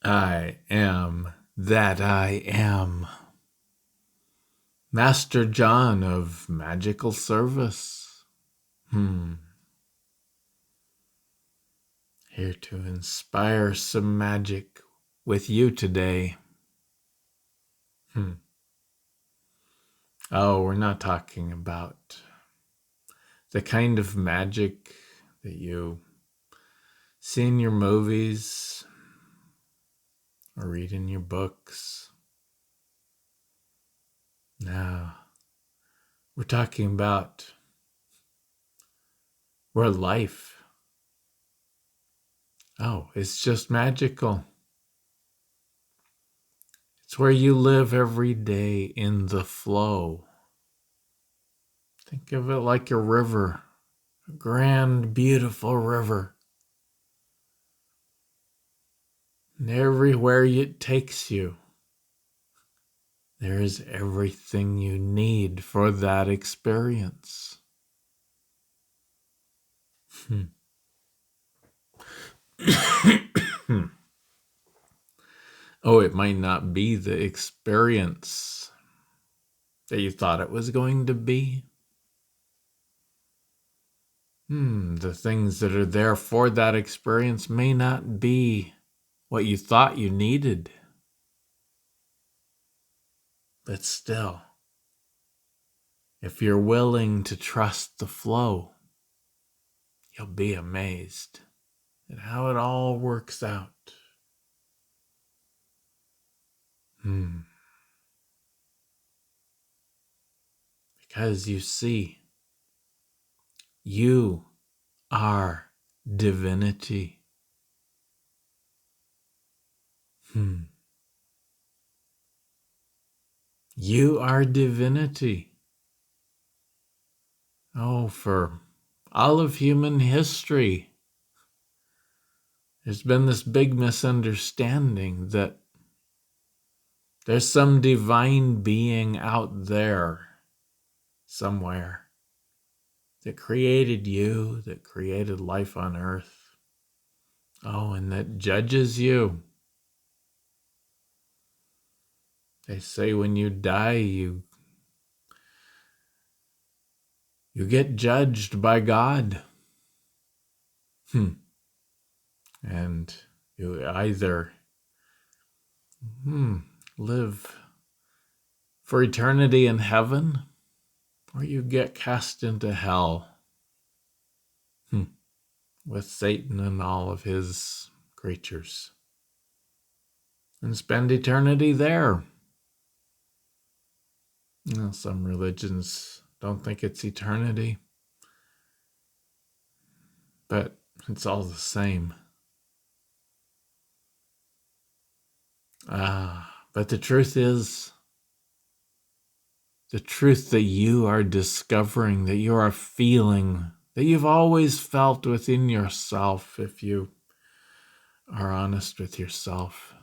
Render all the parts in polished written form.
I am that I am. Master John of Magical Service. Here to inspire some magic with you today. Oh, we're not talking about the kind of magic that you see in your movies or read in your books. No, we're talking about where life, it's just magical. It's where you live every day in the flow. Think of it like a river, a grand, beautiful river. And everywhere it takes you, there is everything you need for that experience. Oh, it might not be the experience that you thought it was going to be. The things that are there for that experience may not be what you thought you needed. But still, if you're willing to trust the flow, you'll be amazed at how it all works out. Because you see, you are divinity. You are divinity. Oh, for all of human history, there's been this big misunderstanding that there's some divine being out there somewhere that created you, that created life on earth. Oh, and that judges you. They say when you die, you get judged by God. And you either live for eternity in heaven, or you get cast into hell with Satan and all of his creatures and spend eternity there. Some religions don't think it's eternity, but it's all the same. But the truth is, the truth that you are discovering, that you are feeling, that you've always felt within yourself, if you are honest with yourself,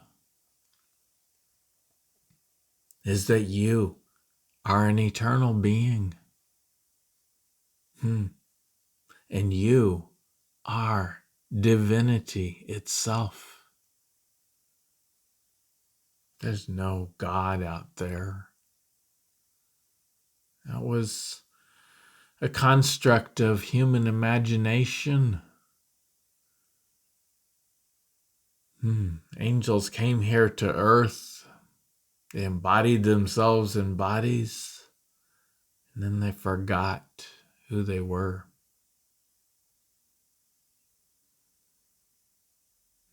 is that you are an eternal being. And you are divinity itself. There's no God out there. That was a construct of human imagination. Angels came here to earth. They embodied themselves in bodies, and then they forgot who they were.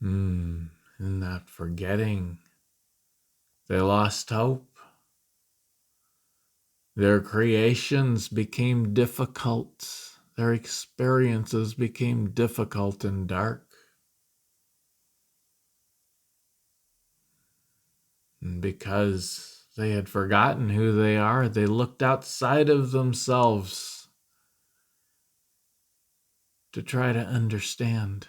In that forgetting, they lost hope. Their creations became difficult. Their experiences became difficult and dark. And because they had forgotten who they are, they looked outside of themselves to try to understand.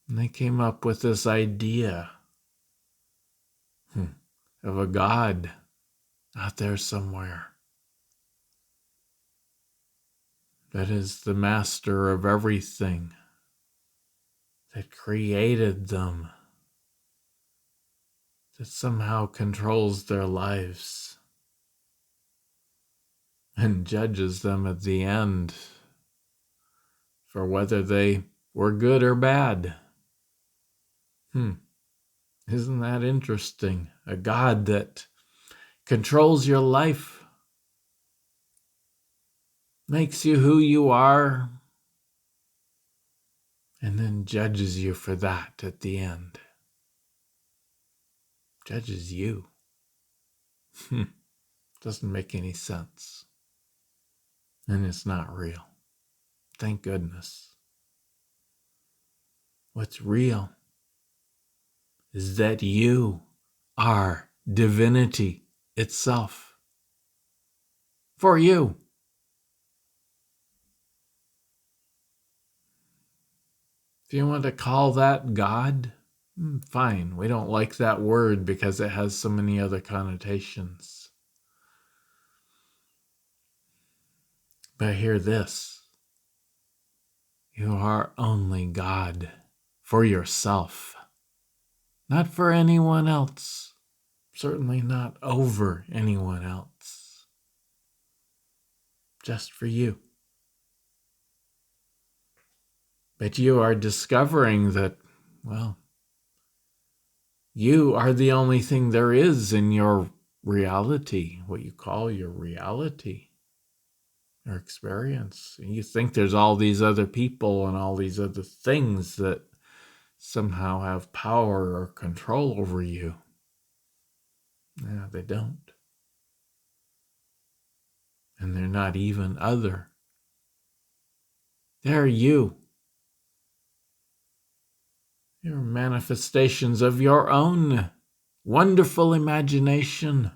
And they came up with this idea of a God out there somewhere that is the master of everything, that created them, that somehow controls their lives and judges them at the end for whether they were good or bad. Isn't that interesting? A God that controls your life, makes you who you are, and then judges you for that at the end. Judges you. Doesn't make any sense. And it's not real. Thank goodness. What's real is that you are divinity itself. For you. If you want to call that God, fine. We don't like that word because it has so many other connotations. But hear this. You are only God for yourself, not for anyone else, certainly not over anyone else, just for you. But you are discovering that, well, you are the only thing there is in your reality, what you call your reality, your experience. And you think there's all these other people and all these other things that somehow have power or control over you. No, they don't. And they're not even other. They're you. You're manifestations of your own wonderful imagination.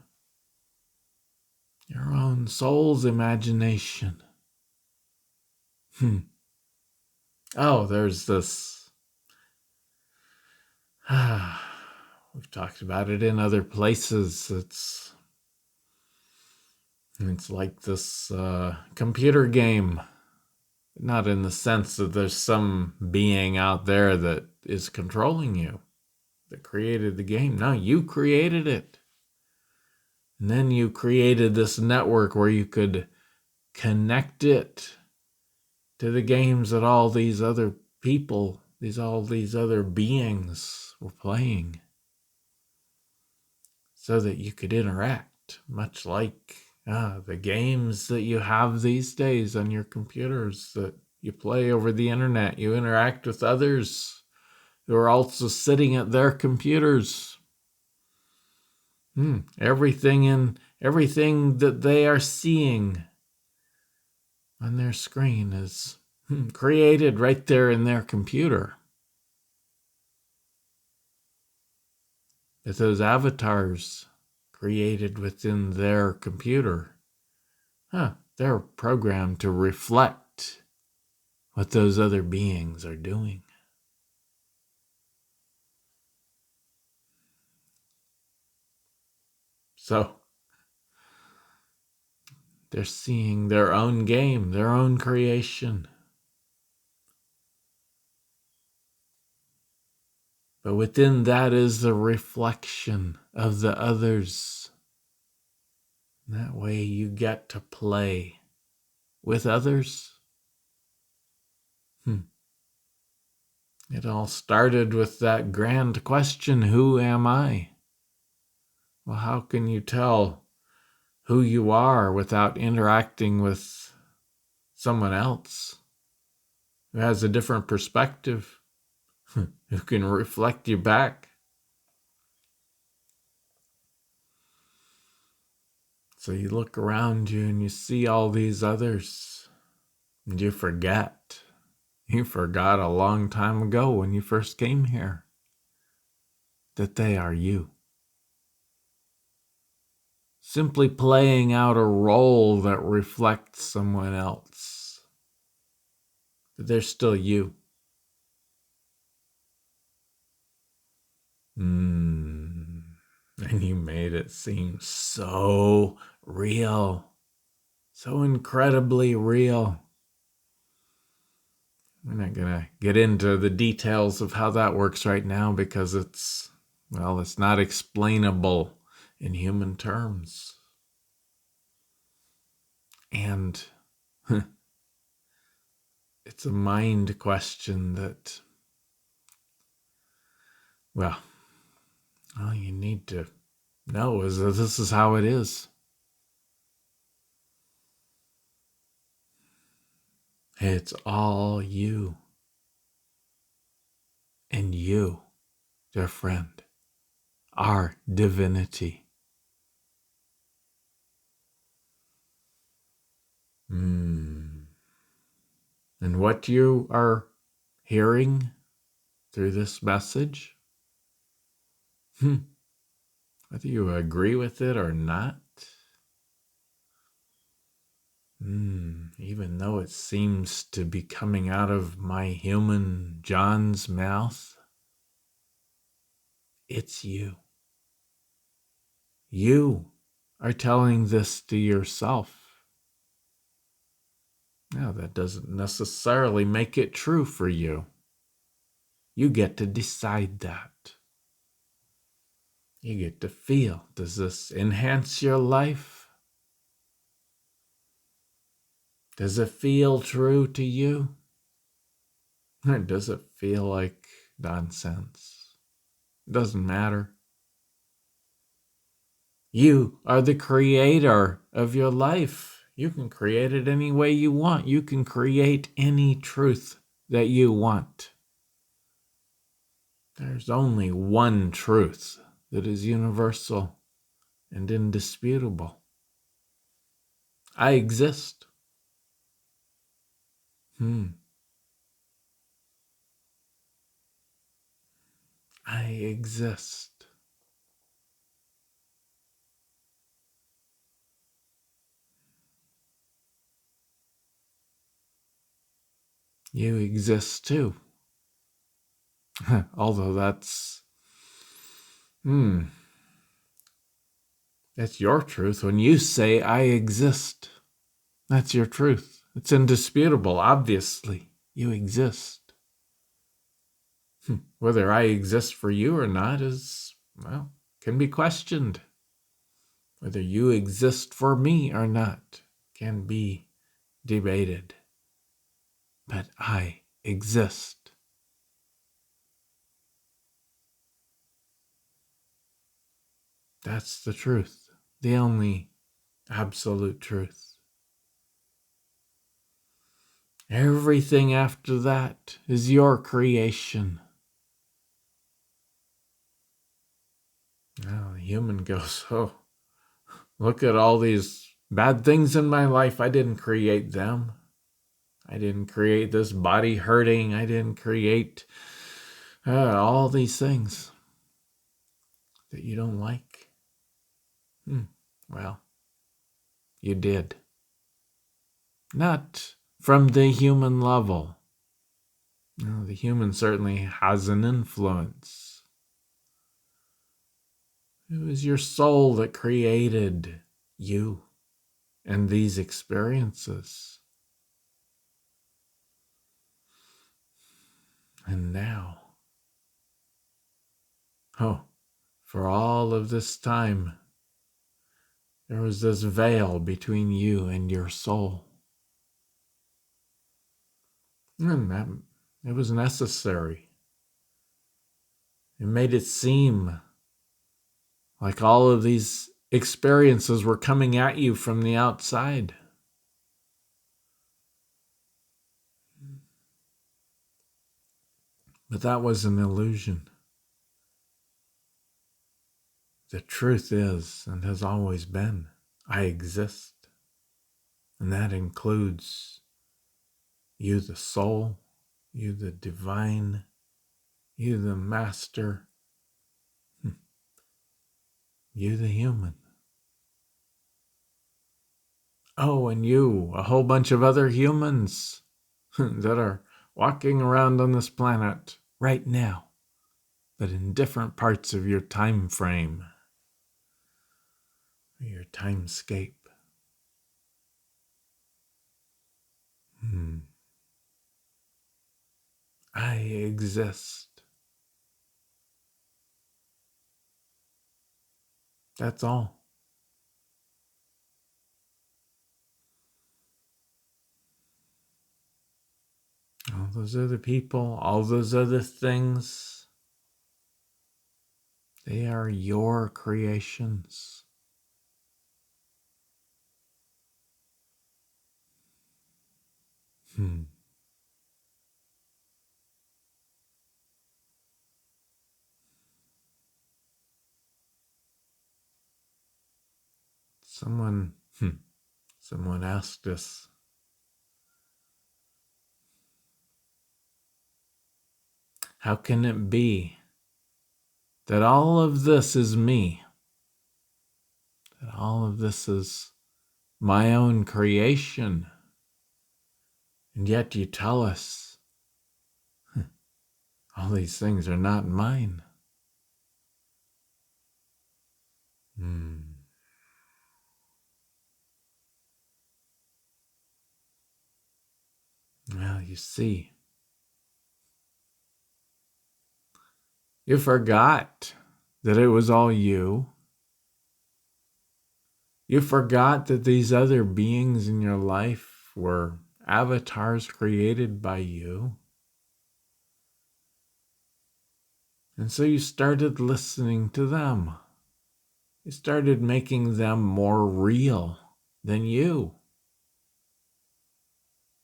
Your own soul's imagination. Oh, there's this. We've talked about it in other places. It's like this computer game. Not in the sense that there's some being out there that is controlling you, that created the game. No, you created it. And then you created this network where you could connect it to the games that all these other people, all these other beings were playing, so that you could interact, much like the games that you have these days on your computers that you play over the internet. You interact with others who are also sitting at their computers. Everything that they are seeing on their screen is created right there in their computer. But those avatars created within their computer, they're programmed to reflect what those other beings are doing. So they're seeing their own game, their own creation. But within that is the reflection of the others. That way you get to play with others. It all started with that grand question, who am I? Well, how can you tell who you are without interacting with someone else who has a different perspective, who can reflect you back? So you look around you and you see all these others, and you forget. You forgot a long time ago when you first came here that they are you. Simply playing out a role that reflects someone else. But they're still you. And you made it seem so real. So incredibly real. We're not going to get into the details of how that works right now because it's not explainable in human terms. And it's a mind question that, all you need to know is that this is how it is. It's all you. And you, dear friend, are divinity. And what you are hearing through this message, whether you agree with it or not, even though it seems to be coming out of my human John's mouth, it's you. You are telling this to yourself. Now, that doesn't necessarily make it true for you. You get to decide that. You get to feel, does this enhance your life? Does it feel true to you? Or does it feel like nonsense? It doesn't matter. You are the creator of your life. You can create it any way you want. You can create any truth that you want. There's only one truth that is universal and indisputable. I exist. I exist. You exist too. Although that's your truth. When you say I exist, that's your truth. It's indisputable, obviously. You exist. Whether I exist for you or not can be questioned. Whether you exist for me or not can be debated. But I exist. That's the truth. The only absolute truth. Everything after that is your creation. Now the human goes, oh, look at all these bad things in my life. I didn't create them. I didn't create this body hurting. I didn't create all these things that you don't like. Well, you did. Not from the human level. No, the human certainly has an influence. It was your soul that created you and these experiences. And now, for all of this time, there was this veil between you and your soul. And it was necessary. It made it seem like all of these experiences were coming at you from the outside. But that was an illusion. The truth is, and has always been, I exist. And that includes you, the soul, you, the divine, you, the master, you, the human. Oh, and you, a whole bunch of other humans that are walking around on this planet right now, but in different parts of your time frame, your timescape. I exist. That's all. All those other people, all those other things, they are your creations. Hmm. Someone, someone asked us, how can it be that all of this is me? That all of this is my own creation? And yet you tell us all these things are not mine. Hmm. Well, you see, you forgot that it was all you. You forgot that these other beings in your life were avatars created by you. And so you started listening to them. You started making them more real than you.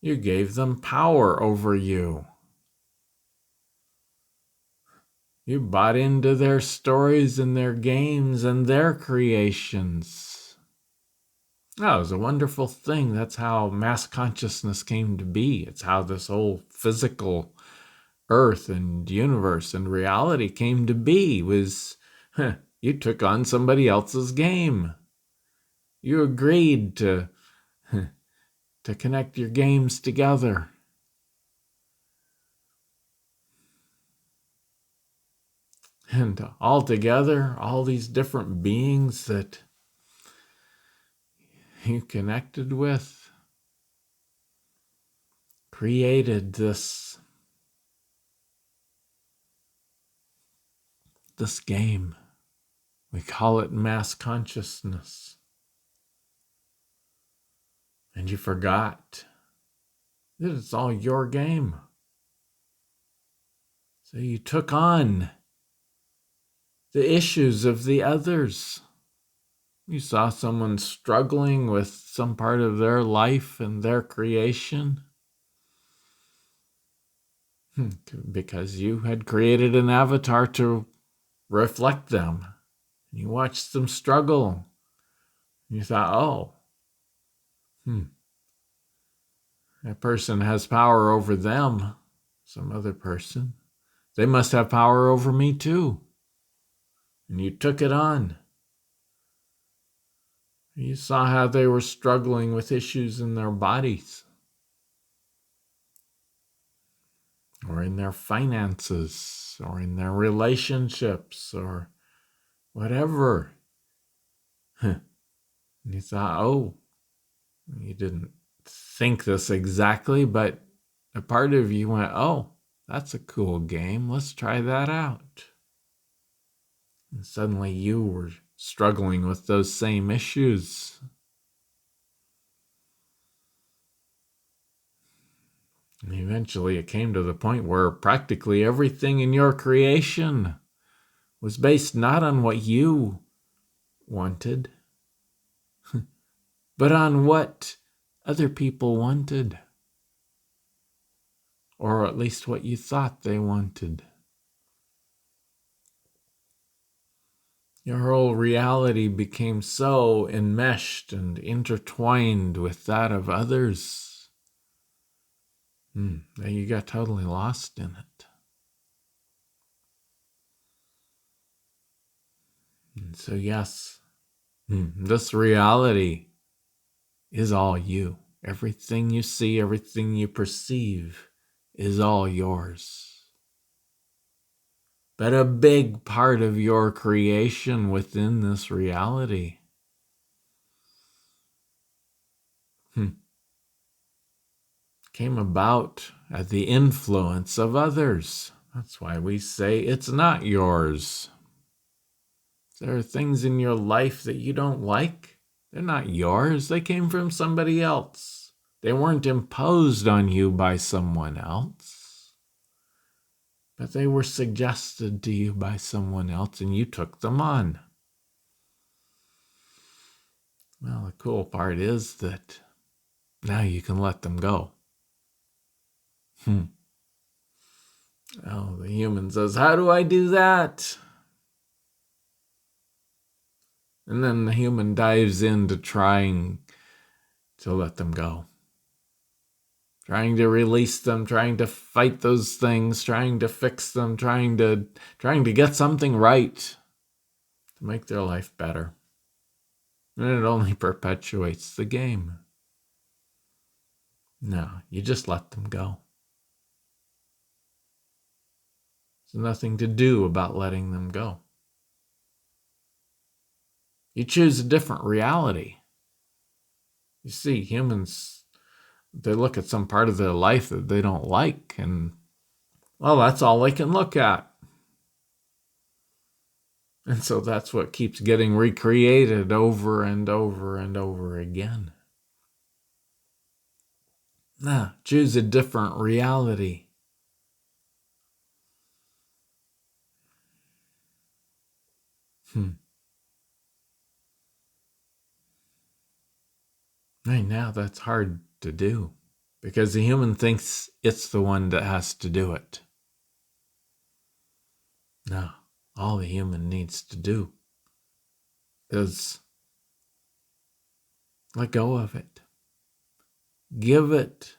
You gave them power over you. You bought into their stories and their games and their creations. Oh, it was a wonderful thing. That's how mass consciousness came to be. It's how this whole physical earth and universe and reality came to be. You took on somebody else's game. You agreed to connect your games together. And all together, all these different beings that you connected with created this game. We call it mass consciousness. And you forgot that it's all your game. So you took on the issues of the others. You saw someone struggling with some part of their life and their creation because you had created an avatar to reflect them. You watched them struggle. You thought, oh, that person has power over them, some other person. They must have power over me too. And you took it on. You saw how they were struggling with issues in their bodies or in their finances or in their relationships or whatever. And you thought, oh, you didn't think this exactly, but a part of you went, oh, that's a cool game. Let's try that out. And suddenly you were struggling with those same issues. And eventually it came to the point where practically everything in your creation was based not on what you wanted, but on what other people wanted, or at least what you thought they wanted. Your whole reality became so enmeshed and intertwined with that of others that you got totally lost in it. And so, yes, this reality is all you. Everything you see, everything you perceive is all yours. But a big part of your creation within this reality came about at the influence of others. That's why we say it's not yours. If there are things in your life that you don't like, they're not yours. They came from somebody else. They weren't imposed on you by someone else, but they were suggested to you by someone else, and you took them on. Well, the cool part is that now you can let them go. Oh, the human says, how do I do that? And then the human dives into trying to let them go. Trying to release them, trying to fight those things, trying to fix them, trying to get something right to make their life better. And it only perpetuates the game. No, you just let them go. There's nothing to do about letting them go. You choose a different reality. You see, humans, they look at some part of their life that they don't like, and, well, that's all they can look at. And so that's what keeps getting recreated over and over and over again. Nah, choose a different reality. Right now, that's hard to do because the human thinks it's the one that has to do it. No, all the human needs to do is let go of it. Give it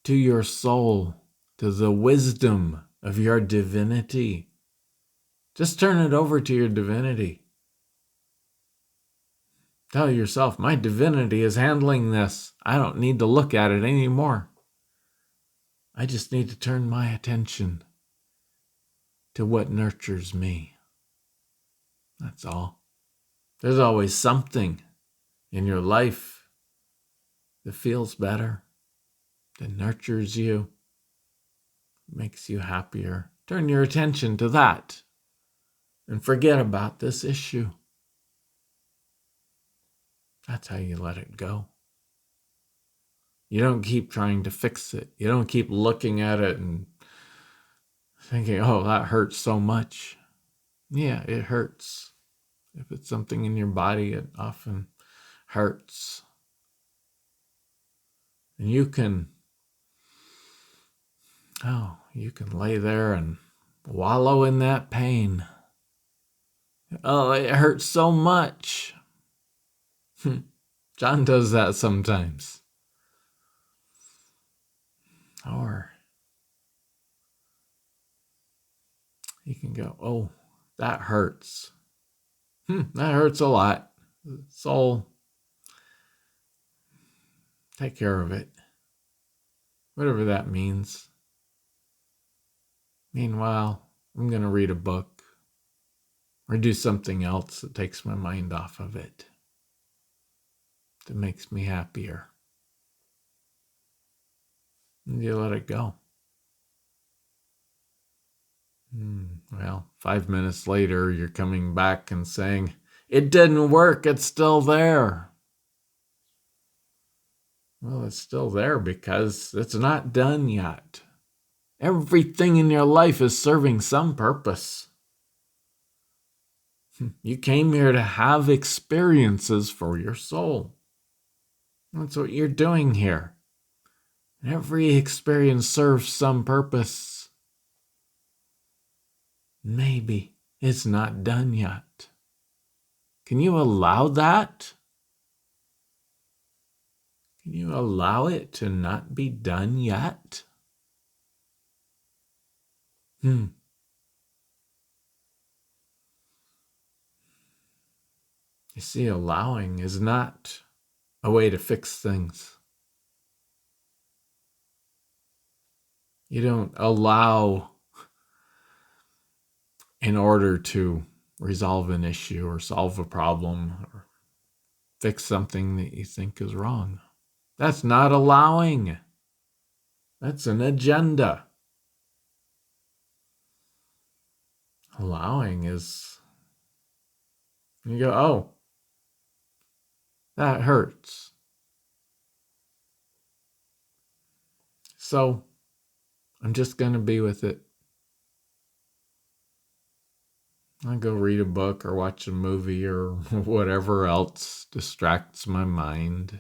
to your soul, to the wisdom of your divinity. Just turn it over to your divinity. Tell yourself, my divinity is handling this. I don't need to look at it anymore. I just need to turn my attention to what nurtures me. That's all. There's always something in your life that feels better, that nurtures you, makes you happier. Turn your attention to that and forget about this issue. That's how you let it go. You don't keep trying to fix it. You don't keep looking at it and thinking, oh, that hurts so much. Yeah, it hurts. If it's something in your body, it often hurts. And you can lay there and wallow in that pain. Oh, it hurts so much. John does that sometimes. Or he can go, oh, that hurts. That hurts a lot. Soul, take care of it. Whatever that means. Meanwhile, I'm going to read a book or do something else that takes my mind off of it, that makes me happier. And you let it go. Well, 5 minutes later, you're coming back and saying, it didn't work, it's still there. Well, it's still there because it's not done yet. Everything in your life is serving some purpose. You came here to have experiences for your soul. That's what you're doing here. Every experience serves some purpose. Maybe it's not done yet. Can you allow that? Can you allow it to not be done yet? You see, allowing is not a way to fix things. You don't allow in order to resolve an issue or solve a problem or fix something that you think is wrong. That's not allowing. That's an agenda. Allowing is, you go, oh, that hurts. So I'm just going to be with it. I go read a book or watch a movie or whatever else distracts my mind.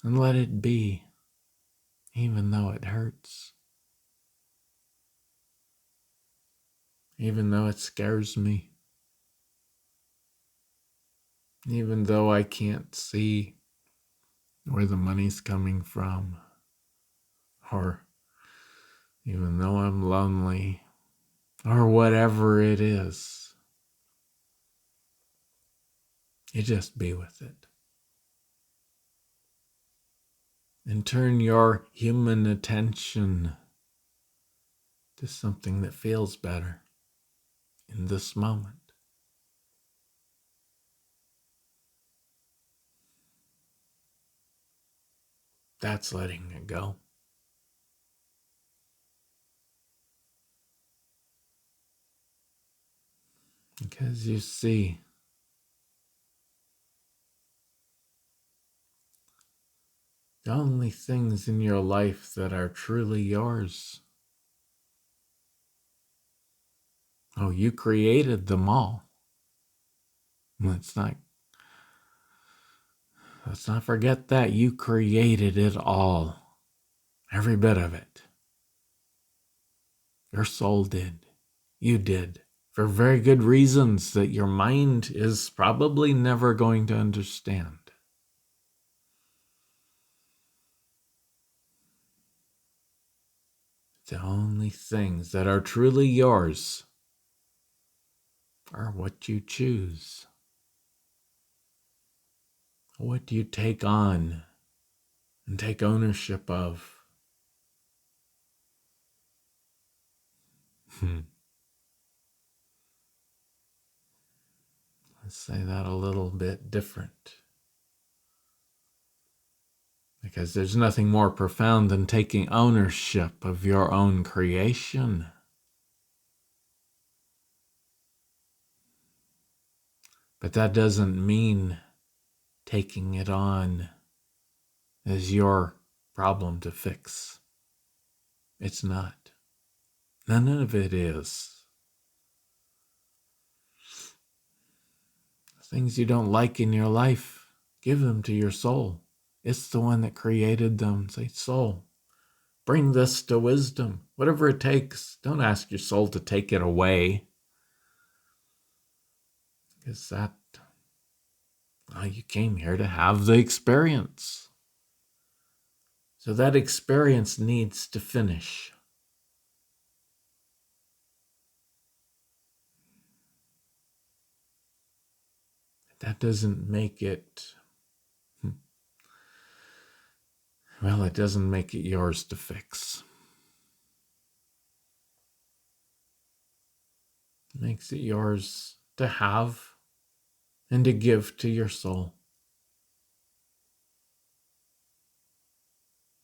And let it be, even though it hurts. Even though it scares me. Even though I can't see where the money's coming from. Or even though I'm lonely. Or whatever it is. You just be with it. And turn your human attention to something that feels better in this moment. That's letting it go. Because you see, the only things in your life that are truly yours, oh, you created them all. Let's not forget that. You created it all. Every bit of it. Your soul did. You did. For very good reasons that your mind is probably never going to understand. The only things that are truly yours are what you choose. What you take on and take ownership of. Let's say that a little bit different. Because there's nothing more profound than taking ownership of your own creation. But that doesn't mean taking it on as your problem to fix. It's not. None of it is. Things you don't like in your life, give them to your soul. It's the one that created them. Say, soul, bring this to wisdom. Whatever it takes. Don't ask your soul to take it away. Because you came here to have the experience. So that experience needs to finish. That doesn't make it, it doesn't make it yours to fix. It makes it yours to have and to give to your soul.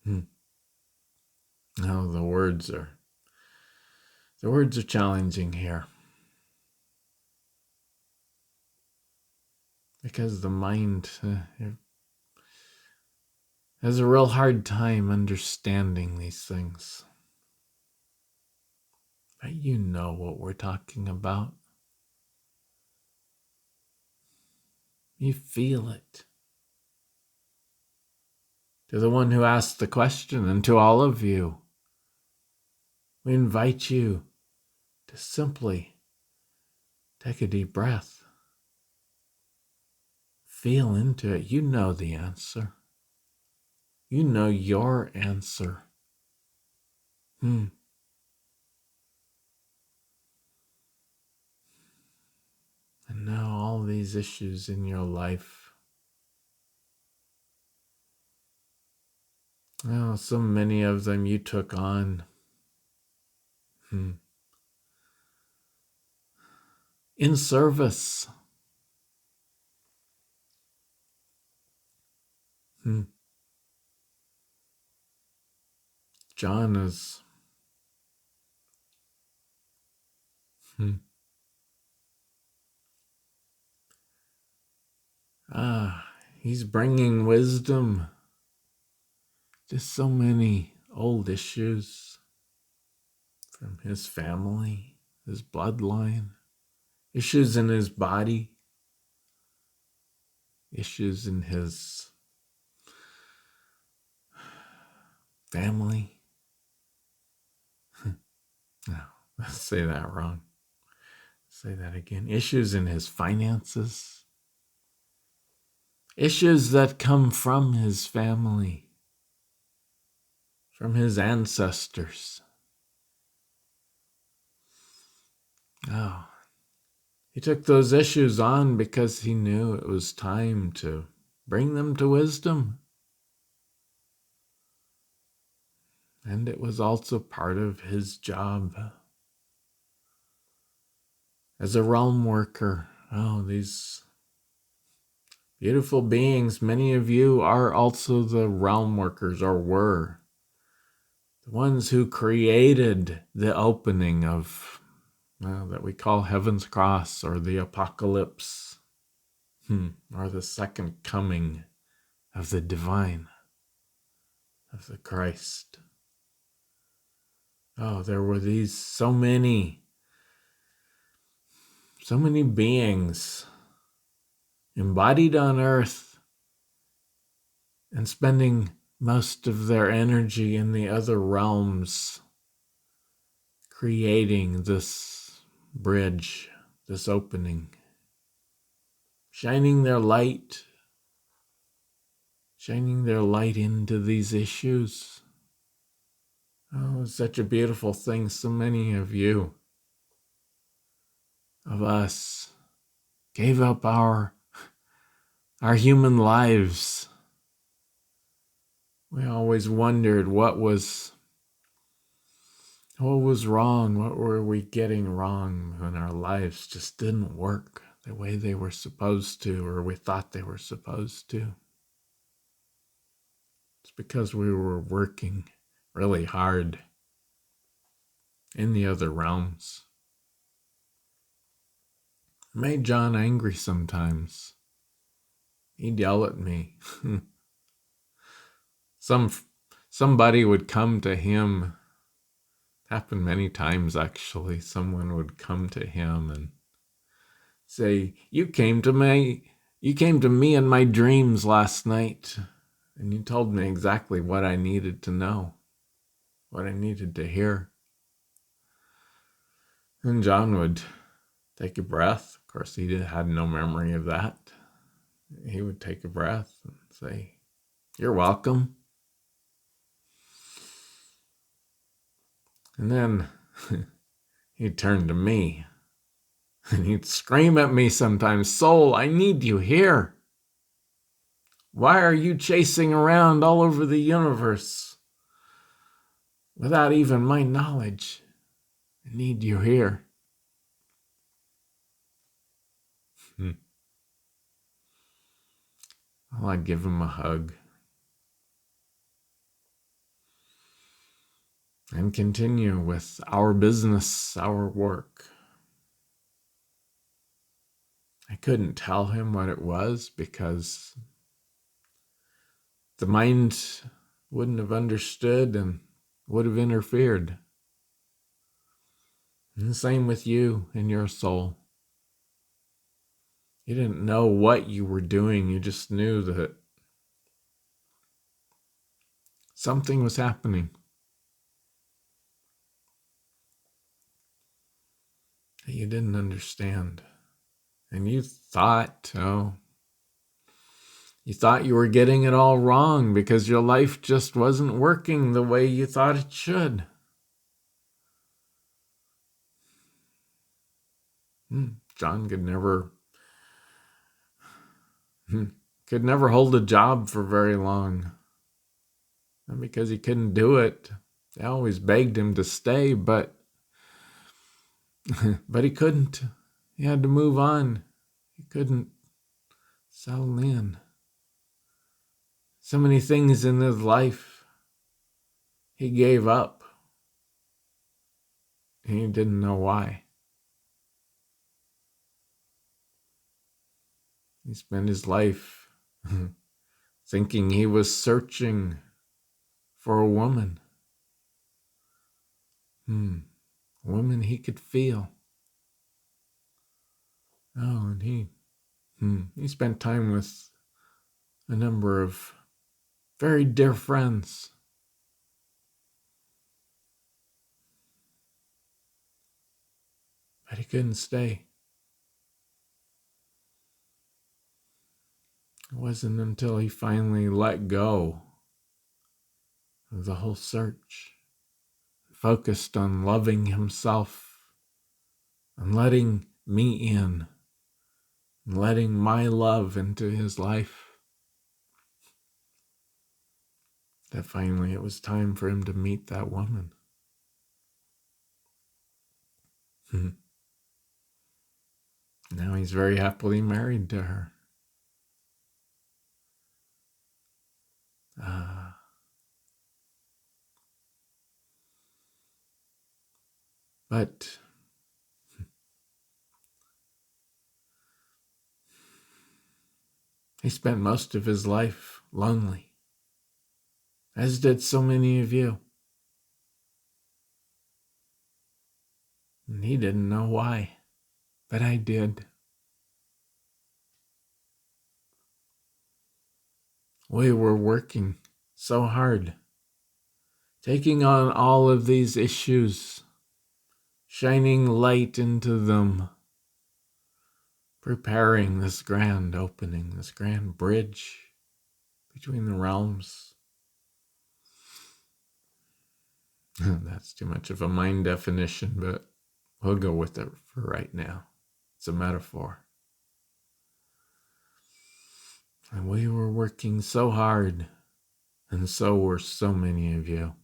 Now the words are challenging here. Because the mind has a real hard time understanding these things. But you know what we're talking about. You feel it. To the one who asked the question and to all of you, we invite you to simply take a deep breath. Feel into it. You know the answer. You know your answer. And now all these issues in your life. Oh, so many of them you took on. In service. John is he's bringing wisdom to so many old issues from his family, his bloodline, issues in his body, issues in his family. No, let's say that wrong. Say that again. Issues in his finances. Issues that come from his family, from his ancestors. Oh, he took those issues on because he knew it was time to bring them to wisdom. And it was also part of his job as a realm worker. Oh, these beautiful beings, many of you are also the realm workers, or were. The ones who created the opening of, that we call Heaven's Cross, or the Apocalypse, or the second coming of the divine, of the Christ. Oh, there were these so many beings embodied on earth and spending most of their energy in the other realms, creating this bridge, this opening, shining their light into these issues. Oh, it's such a beautiful thing. So many of you, of us, gave up our human lives. We always wondered what was wrong, what were we getting wrong when our lives just didn't work the way they were supposed to, or we thought they were supposed to. It's because we were working really hard in the other realms. It made John angry sometimes. He'd yell at me. Somebody would come to him. Happened many times, actually. Someone would come to him and say, you came to me in my dreams last night, and you told me exactly what I needed to know, what I needed to hear. And John would take a breath. Of course, he had no memory of that. He would take a breath and say, you're welcome. And then he'd turn to me and he'd scream at me sometimes, Soul, I need you here. Why are you chasing around all over the universe without even my knowledge? I need you here. Well, I'd give him a hug and continue with our business, our work. I couldn't tell him what it was because the mind wouldn't have understood and would have interfered. And the same with you and your soul. You didn't know what you were doing. You just knew that something was happening. That you didn't understand. And you thought, you were getting it all wrong because your life just wasn't working the way you thought it should. John could never hold a job for very long. Not because he couldn't do it. They always begged him to stay, but he couldn't. He had to move on. He couldn't settle in. So many things in his life he gave up. He didn't know why. He spent his life thinking he was searching for a woman. A woman he could feel. Oh, and he spent time with a number of very dear friends. But he couldn't stay. It wasn't until he finally let go of the whole search, focused on loving himself and letting me in, and letting my love into his life, that finally it was time for him to meet that woman. Now he's very happily married to her. But he spent most of his life lonely, as did so many of you. And he didn't know why, but I did. We were working so hard, taking on all of these issues, shining light into them, preparing this grand opening, this grand bridge between the realms. That's too much of a mind definition, but we'll go with it for right now. It's a metaphor. And we were working so hard, and so were so many of you.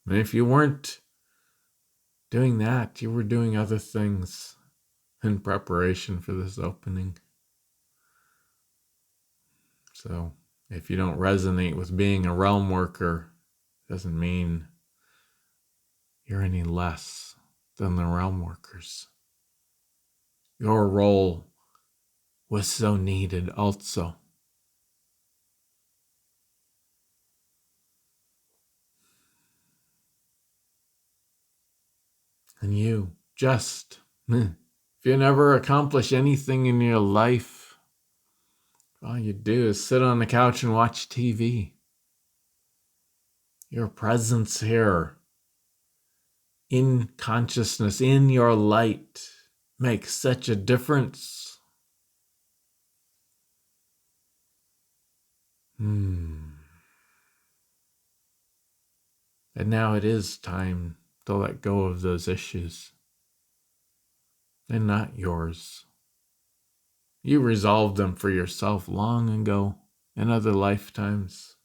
And if you weren't doing that, you were doing other things in preparation for this opening. So if you don't resonate with being a realm worker, it doesn't mean you're any less than the realm workers. Your role was so needed also. And you just, if you never accomplish anything in your life, all you do is sit on the couch and watch TV. Your presence here, in consciousness, in your light, makes such a difference. And now it is time to let go of those issues. They're not yours. You resolved them for yourself long ago in other lifetimes.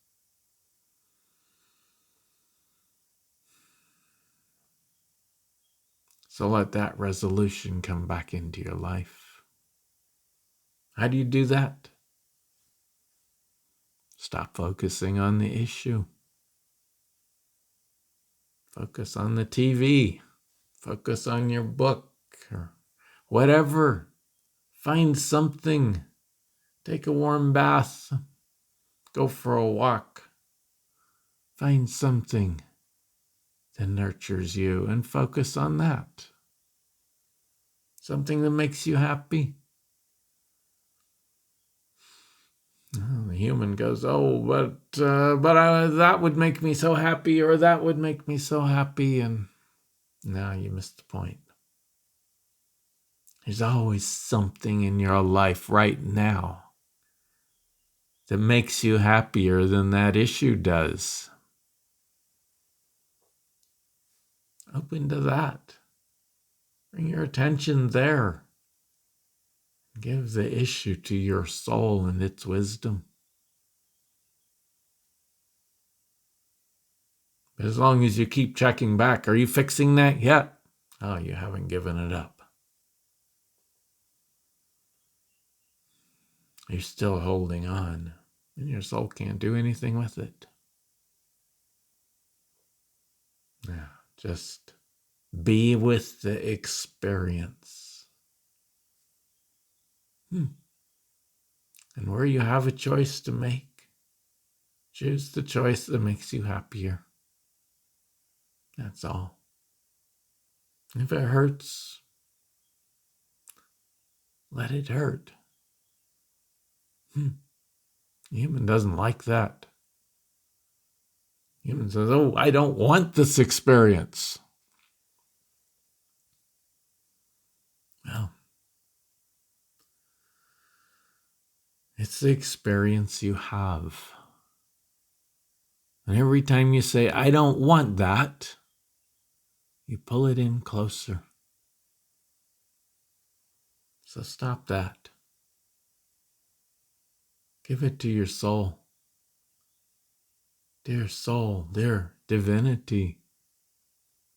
So let that resolution come back into your life. How do you do that? Stop focusing on the issue. Focus on the TV. Focus on your book or whatever. Find something. Take a warm bath. Go for a walk. Find something that nurtures you and focus on that. Something that makes you happy. The human goes, but that would make me so happy, or that would make me so happy, and now you missed the point. There's always something in your life right now that makes you happier than that issue does. Open to that. Bring your attention there. Give the issue to your soul and its wisdom. But as long as you keep checking back, are you fixing that yet? Oh, you haven't given it up. You're still holding on, and your soul can't do anything with it. Yeah, just be with the experience. And where you have a choice to make, choose the choice that makes you happier. That's all. If it hurts, let it hurt. Human doesn't like that. Human says, oh, I don't want this experience. Well, it's the experience you have. And every time you say, I don't want that, you pull it in closer. So stop that. Give it to your soul. Dear soul, dear divinity,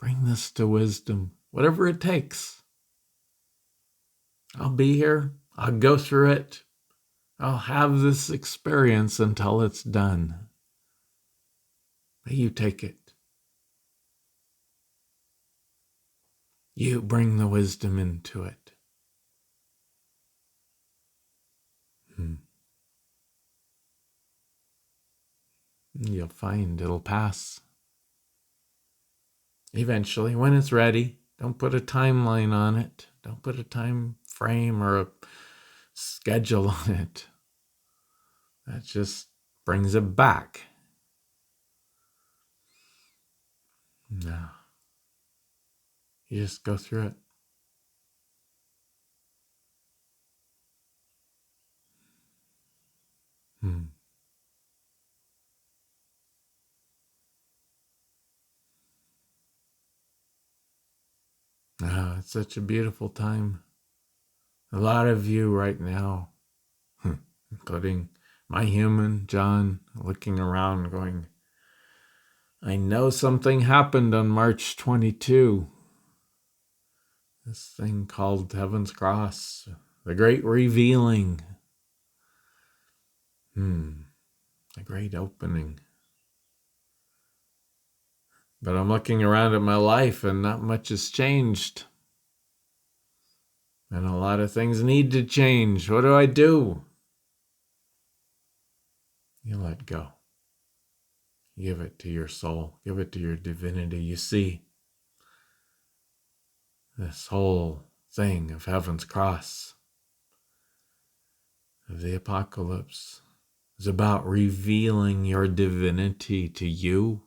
bring this to wisdom, whatever it takes. I'll be here. I'll go through it. I'll have this experience until it's done. But you take it. You bring the wisdom into it. You'll find it'll pass. Eventually, when it's ready. Don't put a timeline on it. Don't put a time frame or a schedule on it. That just brings it back. No. You just go through it. It's such a beautiful time. A lot of you right now, including my human, John, looking around going, I know something happened on March 22. This thing called Heaven's Cross, the great revealing. The great opening. But I'm looking around at my life and not much has changed. And a lot of things need to change. What do? You let go. Give it to your soul. Give it to your divinity. You see, this whole thing of Heaven's Cross, of the apocalypse, is about revealing your divinity to you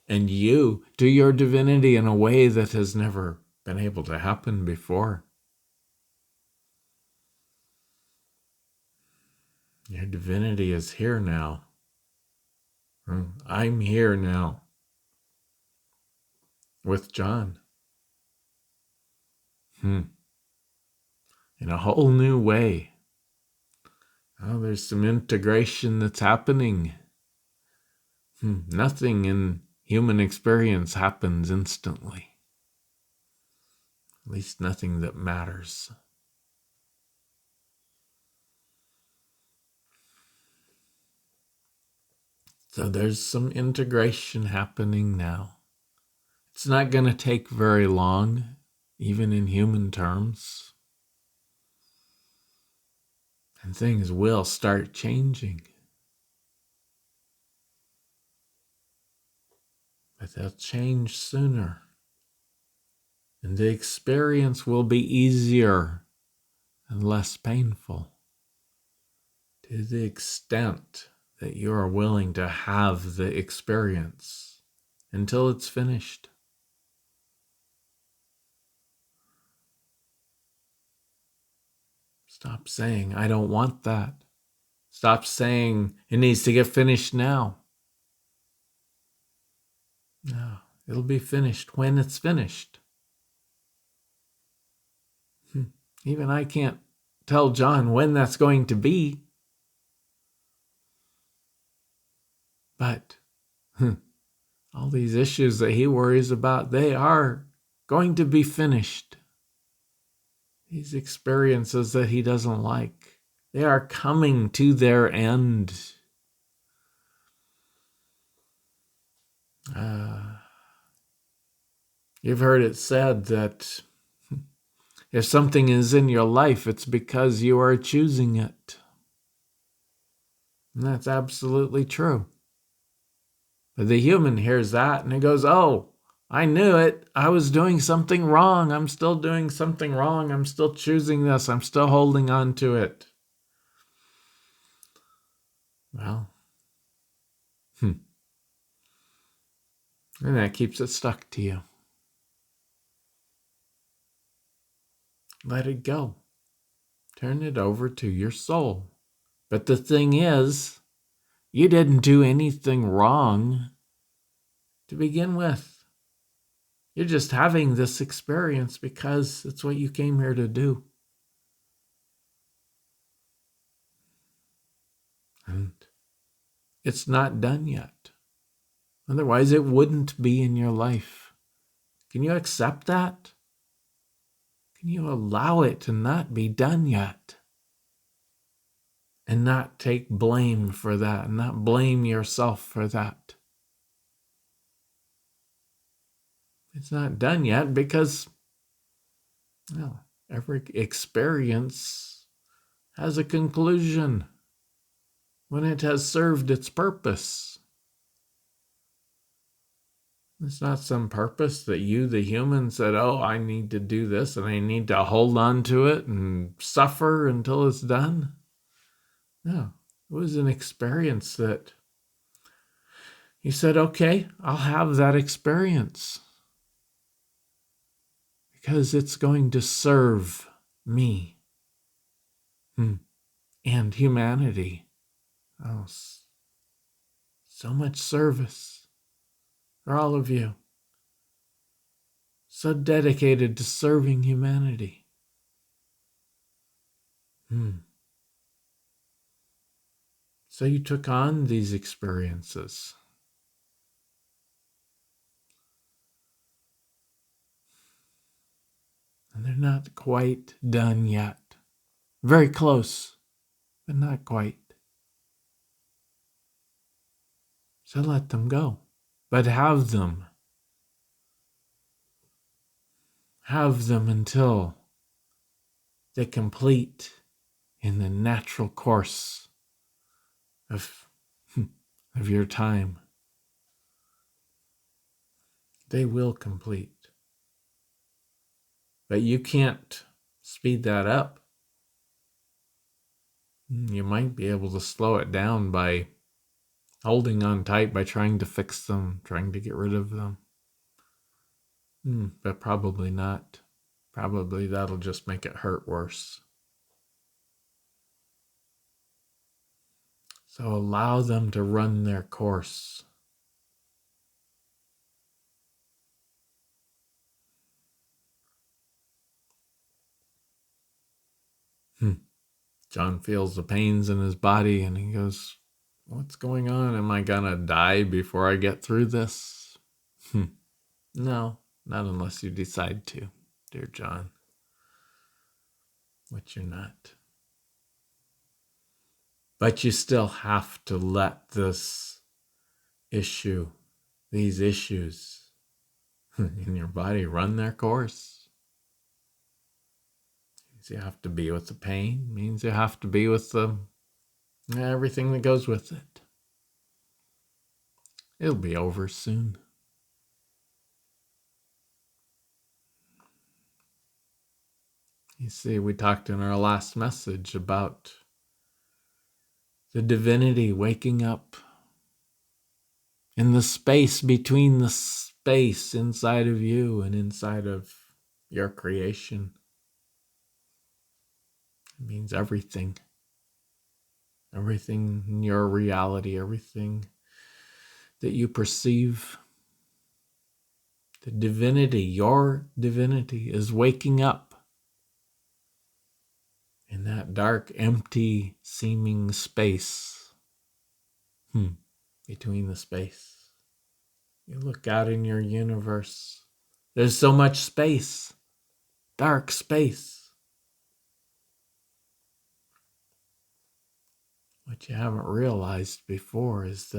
and you to your divinity in a way that has never been able to happen before. Your divinity is here now. I'm here now with John. In a whole new way. Oh, there's some integration that's happening. Nothing in human experience happens instantly. At least nothing that matters. So there's some integration happening now. It's not going to take very long, even in human terms. And things will start changing. But they'll change sooner. And the experience will be easier and less painful to the extent that you are willing to have the experience until it's finished. Stop saying, I don't want that. Stop saying it needs to get finished now. No, it'll be finished when it's finished. Even I can't tell John when that's going to be. But all these issues that he worries about, they are going to be finished. These experiences that he doesn't like, they are coming to their end. You've heard it said that if something is in your life, it's because you are choosing it. And that's absolutely true. But the human hears that and he goes, oh, I knew it. I was doing something wrong. I'm still doing something wrong. I'm still choosing this. I'm still holding on to it. Well, and that keeps it stuck to you. Let it go. Turn it over to your soul. But the thing is, you didn't do anything wrong to begin with. You're just having this experience because it's what you came here to do. And it's not done yet. Otherwise, it wouldn't be in your life. Can you accept that? Can you allow it to not be done yet? And not take blame for that, and not blame yourself for that. It's not done yet because, well, every experience has a conclusion when it has served its purpose. It's not some purpose that you, the human, said, oh, I need to do this and I need to hold on to it and suffer until it's done. No, it was an experience that you said, okay, I'll have that experience because it's going to serve me and humanity. Oh, so much service for all of you. So dedicated to serving humanity. So you took on these experiences. And they're not quite done yet. Very close, but not quite. So let them go. But have them. Have them until they complete in the natural course of your time. They will complete. But you can't speed that up. You might be able to slow it down by holding on tight, by trying to fix them, trying to get rid of them. But probably not. Probably that'll just make it hurt worse. So allow them to run their course. John feels the pains in his body and he goes, what's going on? Am I gonna die before I get through this? No, not unless you decide to, dear John. Which you're not. But you still have to let this issue, these issues in your body run their course. Means you have to be with the pain, means you have to be with everything that goes with it. It'll be over soon. You see, we talked in our last message about the divinity waking up in the space between the space inside of you and inside of your creation. It means everything. Everything in your reality, everything that you perceive. The divinity, your divinity, is waking up in that dark, empty seeming space between the space. You look out in your universe. There's so much space, dark space. What you haven't realized before is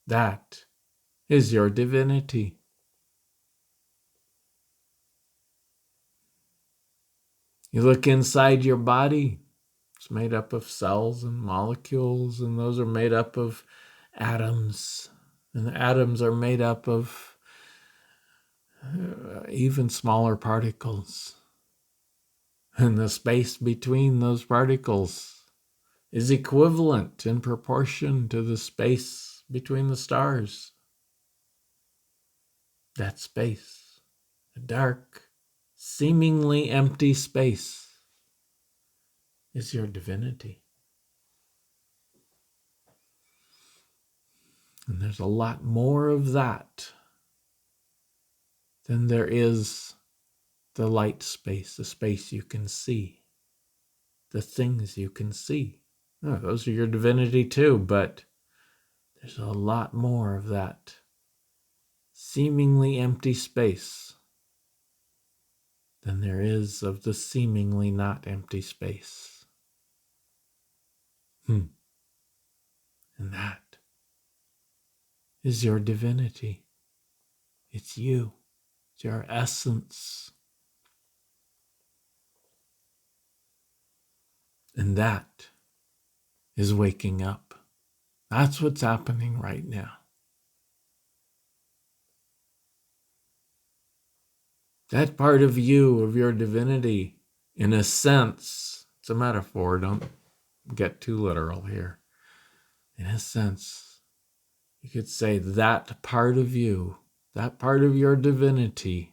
that is your divinity. You look inside your body, it's made up of cells and molecules, and those are made up of atoms. And the atoms are made up of even smaller particles. And the space between those particles is equivalent in proportion to the space between the stars. That space, a dark, seemingly empty space, is your divinity. And there's a lot more of that than there is the light space, the space you can see, the things you can see. Oh, those are your divinity too, but there's a lot more of that seemingly empty space than there is of the seemingly not empty space. And that is your divinity. It's you. It's your essence. And that is waking up. That's what's happening right now. That part of you, of your divinity, in a sense, it's a metaphor, don't get too literal here. In a sense, you could say that part of you, that part of your divinity,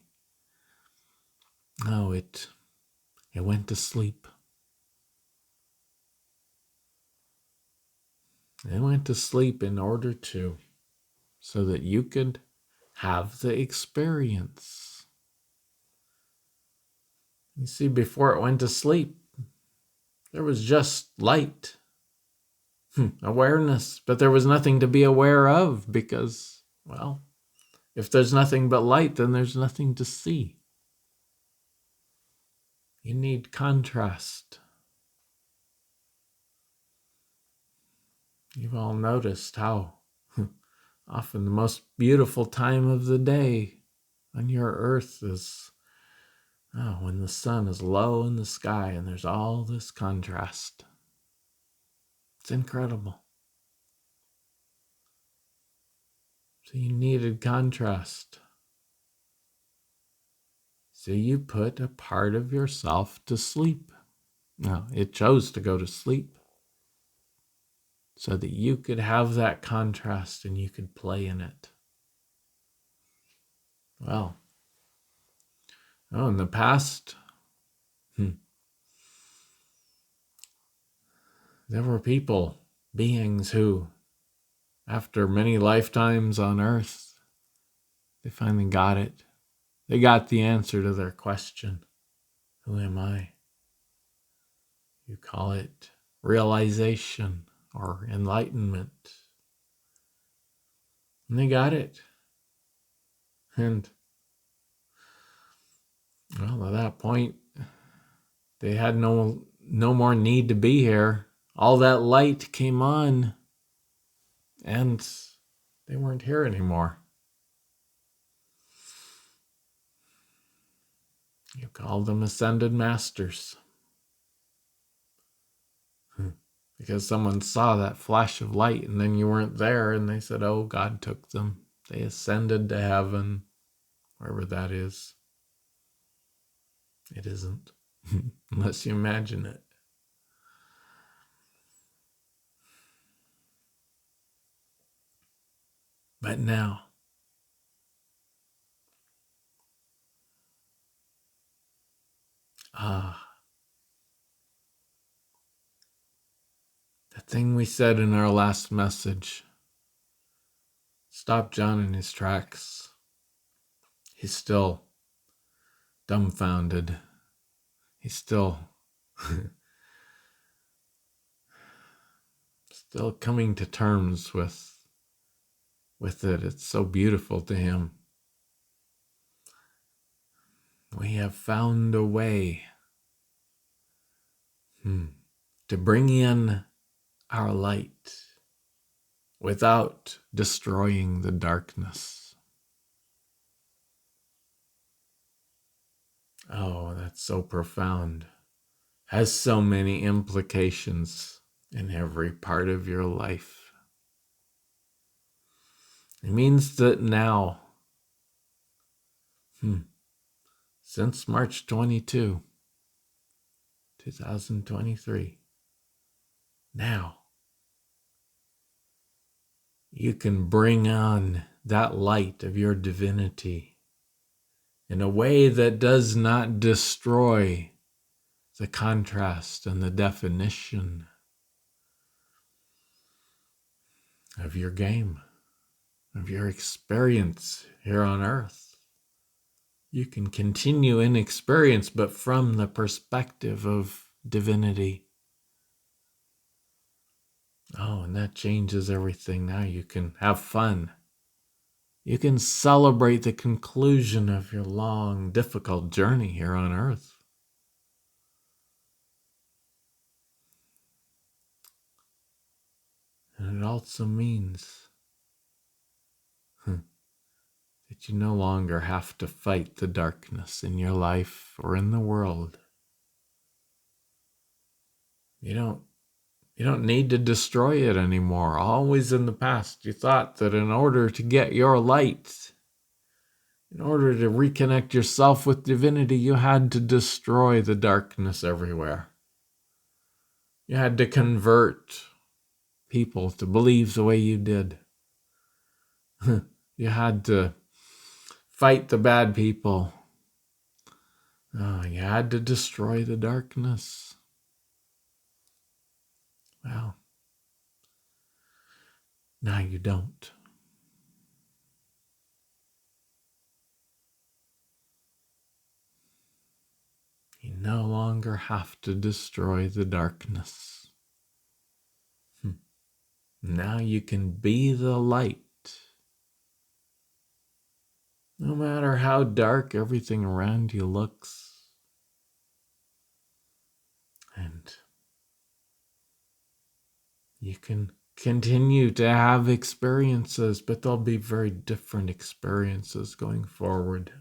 oh, it went to sleep. It went to sleep in order to, so that you could have the experience. You see, before it went to sleep, there was just light, awareness, but there was nothing to be aware of because, well, if there's nothing but light, then there's nothing to see. You need contrast. You've all noticed how often the most beautiful time of the day on your earth is when the sun is low in the sky and there's all this contrast. It's incredible. So you needed contrast. So you put a part of yourself to sleep. Now, it chose to go to sleep so that you could have that contrast and you could play in it. Well, in the past, there were people, beings who, after many lifetimes on earth, they finally got it. They got the answer to their question. Who am I? You call it realization or enlightenment. And they got it. And, well, at that point, they had no more need to be here. All that light came on, and they weren't here anymore. You call them ascended masters. Because someone saw that flash of light and then you weren't there and they said, oh, God took them. They ascended to heaven, wherever that is. It isn't, unless you imagine it. But now, the thing we said in our last message stopped John in his tracks. He's still dumbfounded. He's still coming to terms with it. It's so beautiful to him. We have found a way to bring in our light without destroying the darkness. Oh, that's so profound. has so many implications in every part of your life. It means that now, since March 22, 2023, now you can bring on that light of your divinity in a way that does not destroy the contrast and the definition of your game, of your experience here on earth. You can continue in experience, but from the perspective of divinity. Oh, and that changes everything. Now you can have fun. You can celebrate the conclusion of your long, difficult journey here on earth. And it also means that you no longer have to fight the darkness in your life or in the world. You don't need to destroy it anymore. Always in the past, you thought that in order to get your light, in order to reconnect yourself with divinity, you had to destroy the darkness everywhere. You had to convert people to believe the way you did. You had to fight the bad people. Oh, you had to destroy the darkness. Well, now you don't. You no longer have to destroy the darkness. Now you can be the light. No matter how dark everything around you looks. And you can continue to have experiences, but they'll be very different experiences going forward.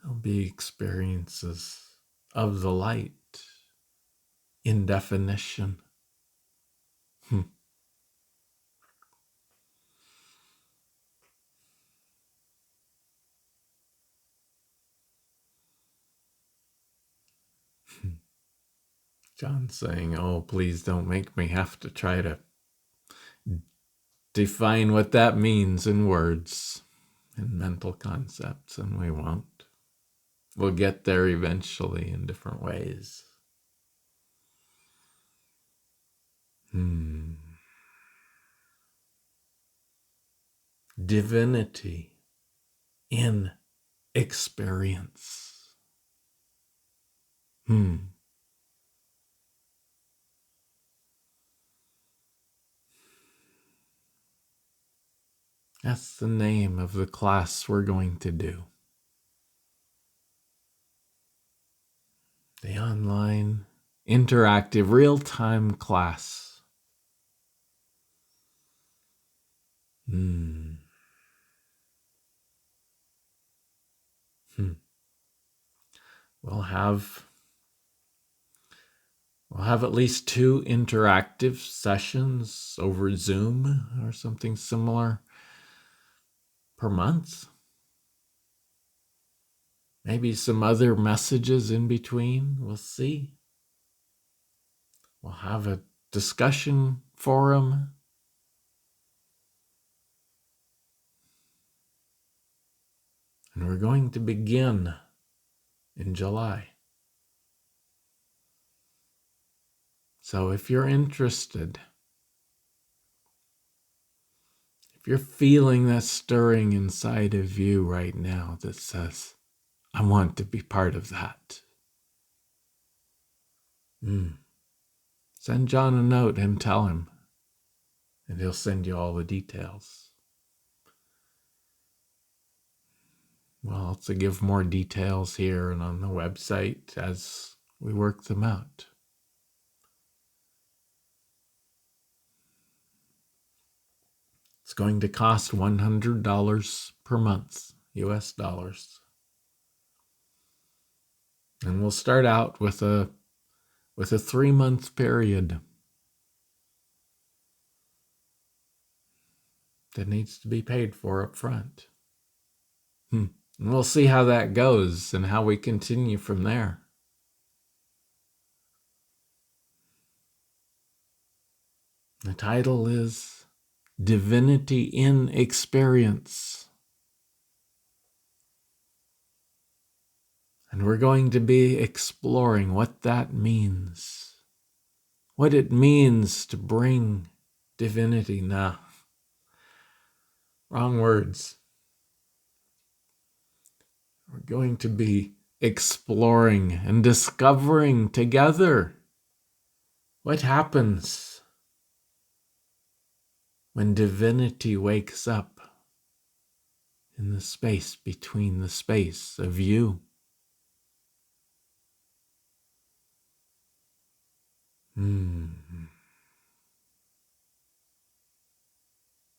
There'll be experiences of the light in definition. John's saying, oh, please don't make me have to try to define what that means in words, in mental concepts, and we won't. We'll get there eventually in different ways. Divinity in experience. That's the name of the class we're going to do. The online, interactive, real-time class. We'll have at least 2 interactive sessions over Zoom or something similar per month. Maybe some other messages in between. We'll see. We'll have a discussion forum. And we're going to begin in July. So if you're interested, if you're feeling that stirring inside of you right now that says, I want to be part of that, send John a note and tell him, and he'll send you all the details. We'll also give more details here and on the website as we work them out. It's going to cost $100 per month, US dollars. And we'll start out with a 3-month period that needs to be paid for up front. And we'll see how that goes and how we continue from there. The title is Divinity in Experience. And we're going to be exploring what that means. What it means to bring divinity. Nah, wrong words. We're going to be exploring and discovering together what happens when divinity wakes up in the space between the space of you.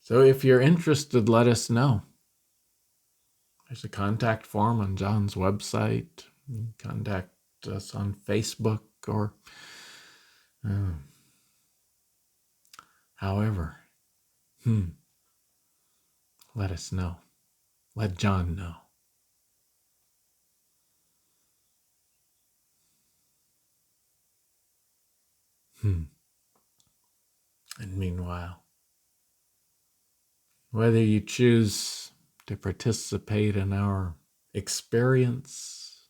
So if you're interested, let us know. There's a contact form on John's website. You can contact us on Facebook or however. Let us know. Let John know. And meanwhile, whether you choose to participate in our experience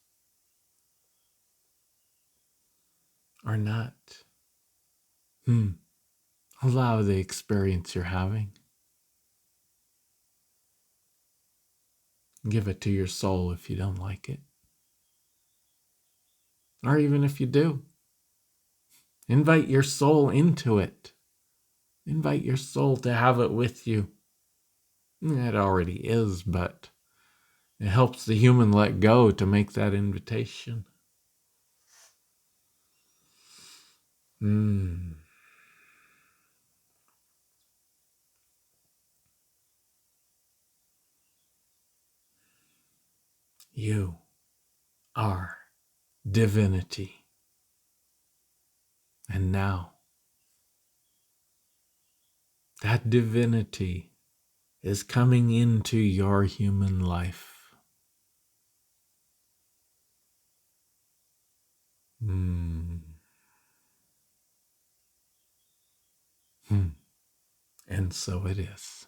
or not, allow the experience you're having. Give it to your soul if you don't like it. Or even if you do. Invite your soul into it. Invite your soul to have it with you. It already is, but it helps the human let go to make that invitation. You are divinity. And now, that divinity is coming into your human life. And so it is.